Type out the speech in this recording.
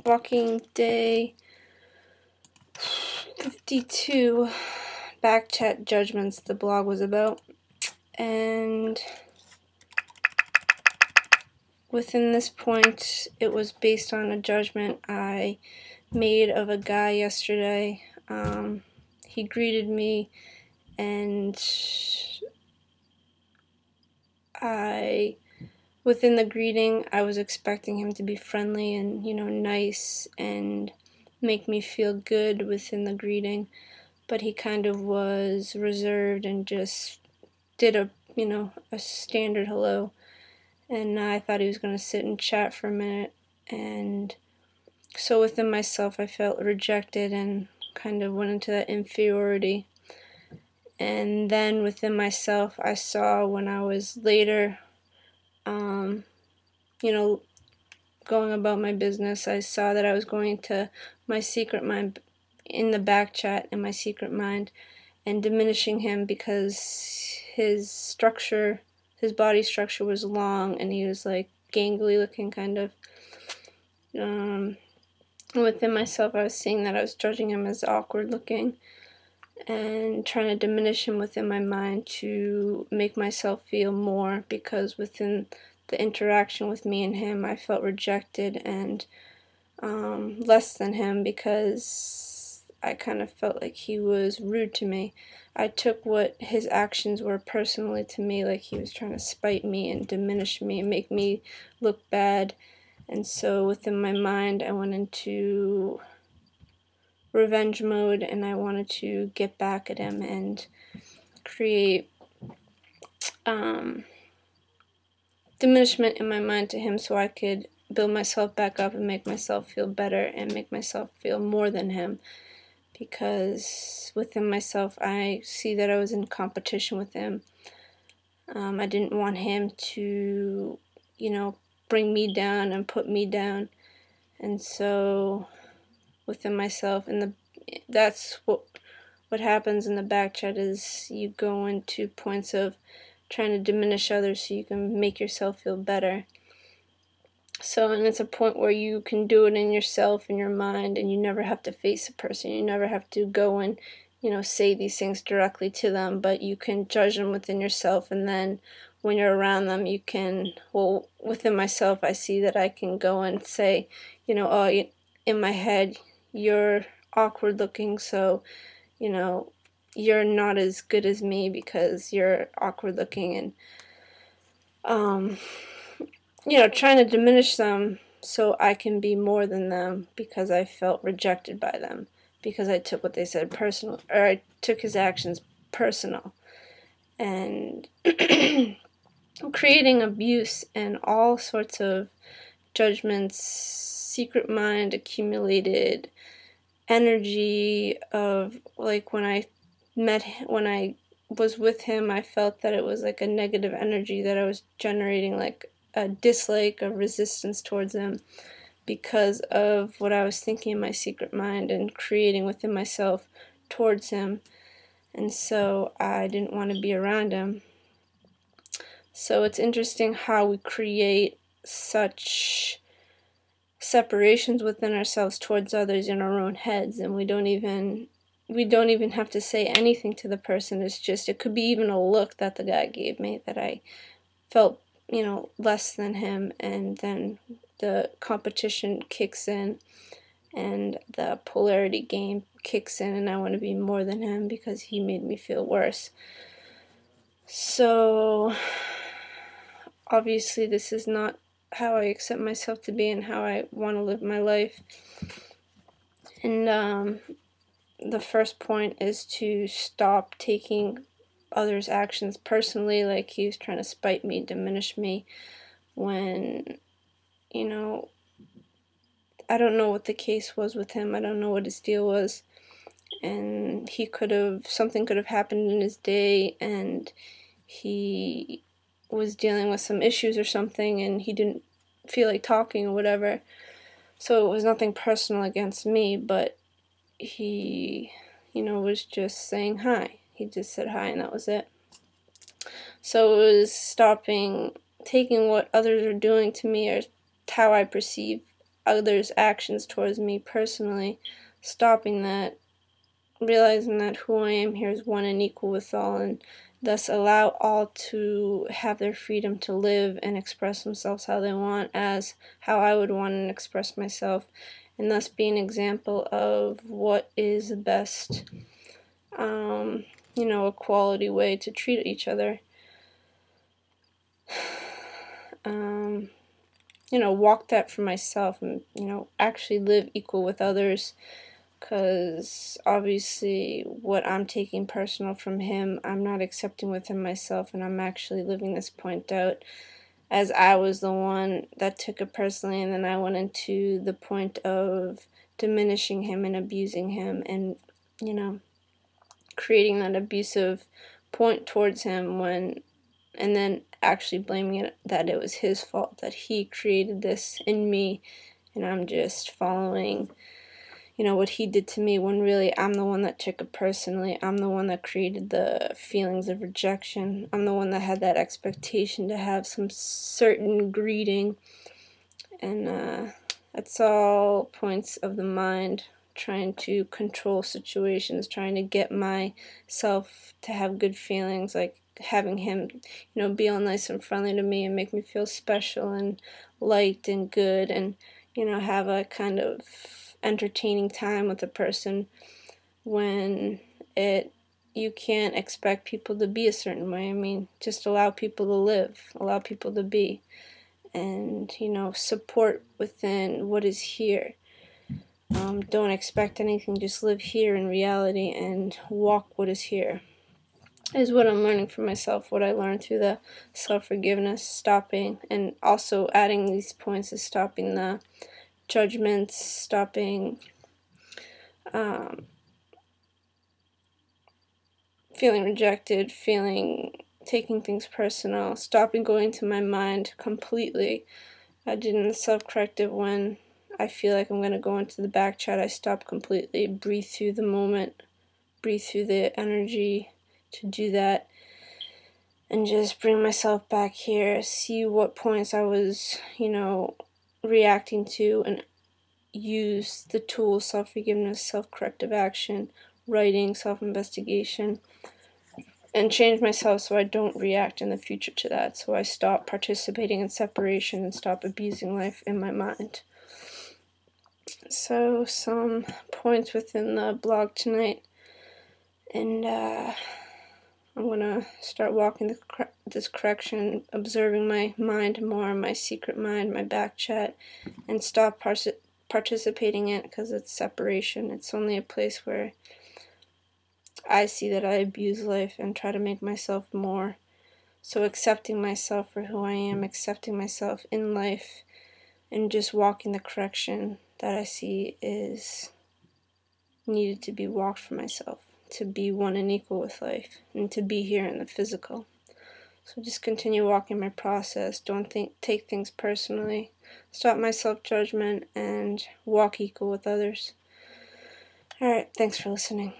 walking day 52, Backchat judgments the blog was about, and within this point it was based on a judgment I made of a guy yesterday. He greeted me, and within the greeting, I was expecting him to be friendly and, nice and make me feel good within the greeting, but he kind of was reserved and just did a standard hello, and I thought he was going to sit and chat for a minute, and so within myself I felt rejected and kind of went into that inferiority. And then within myself I saw, when I was later going about my business, I saw that I was going to my secret mind, in the back chat in my secret mind, and diminishing him because his body structure was long and he was like gangly looking kind of. Within myself I was seeing that I was judging him as awkward looking and trying to diminish him within my mind to make myself feel more, because within the interaction with me and him I felt rejected and less than him, because I kind of felt like he was rude to me. I took what his actions were personally to me, like he was trying to spite me and diminish me and make me look bad. And so within my mind I went into revenge mode, and I wanted to get back at him and create diminishment in my mind to him so I could build myself back up and make myself feel better and make myself feel more than him, because within myself I see that I was in competition with him. I didn't want him to, bring me down and put me down, and so within myself, and that's what happens in the back chat, is you go into points of trying to diminish others so you can make yourself feel better. So, and it's a point where you can do it in yourself, in your mind, and you never have to face a person. You never have to go and, say these things directly to them, but you can judge them within yourself, and then when you're around them, you can, within myself, I see that I can go and say, oh, in my head, you're awkward looking, so, you're not as good as me because you're awkward looking, and, trying to diminish them so I can be more than them, because I felt rejected by them, because I took what they said personal, or I took his actions personal, and creating abuse and all sorts of judgments, secret mind, accumulated energy of, like, when I was with him, I felt that it was like a negative energy that I was generating, like a dislike, a resistance towards him, because of what I was thinking in my secret mind and creating within myself towards him. And so I didn't want to be around him. So it's interesting how we create such separations within ourselves towards others in our own heads, and we don't even have to say anything to the person. It's just, it could be even a look that the guy gave me that I felt, less than him, and then the competition kicks in and the polarity game kicks in, and I want to be more than him because he made me feel worse. So obviously this is not how I accept myself to be and how I want to live my life. And the first point is to stop taking others' actions personally, like he was trying to spite me, diminish me, when, I don't know what the case was with him. I don't know what his deal was, and something could have happened in his day, and he was dealing with some issues or something, and he didn't feel like talking or whatever. So it was nothing personal against me, but he, was just saying hi. He just said hi, and that was it. So it was stopping taking what others are doing to me or how I perceive others' actions towards me personally, stopping that, realizing that who I am here is one and equal with all, and thus allow all to have their freedom to live and express themselves how they want, as how I would want to express myself, and thus be an example of what is the best, a quality way to treat each other. Walk that for myself, and, actually live equal with others, because obviously what I'm taking personal from him, I'm not accepting within myself, and I'm actually living this point out, as I was the one that took it personally, and then I went into the point of diminishing him and abusing him, and, creating that abusive point towards him, and then actually blaming it that it was his fault, that he created this in me, and I'm just following, what he did to me, when really I'm the one that took it personally. I'm the one that created the feelings of rejection. I'm the one that had that expectation to have some certain greeting, and that's all points of the mind, trying to control situations, trying to get myself to have good feelings, like having him, be all nice and friendly to me and make me feel special and liked and good, and, have a kind of entertaining time with a person, when you can't expect people to be a certain way. I mean, just allow people to live, allow people to be, and, support within what is here. Don't expect anything, just live here in reality and walk what is here, is what I'm learning for myself, what I learned through the self-forgiveness, stopping, and also adding these points is stopping the judgments, stopping feeling rejected, taking things personal, stopping going to my mind completely. I did in the self-corrective, when I feel like I'm going to go into the Backchat, I stop completely, breathe through the moment, breathe through the energy to do that, and just bring myself back here, see what points I was, reacting to, and use the tools, self-forgiveness, self-corrective action, writing, self-investigation, and change myself so I don't react in the future to that, so I stop participating in separation and stop abusing life in my mind. So, some points within the blog tonight, and I'm going to start walking this correction, observing my mind more, my secret mind, my Backchat, and stop participating in it, because it's separation. It's only a place where I see that I abuse life and try to make myself more. So accepting myself for who I am, accepting myself in life, and just walking the correction that I see is needed to be walked for myself, to be one and equal with life, and to be here in the physical. So just continue walking my process. Don't take things personally. Stop my self-judgment and walk equal with others. Alright, thanks for listening.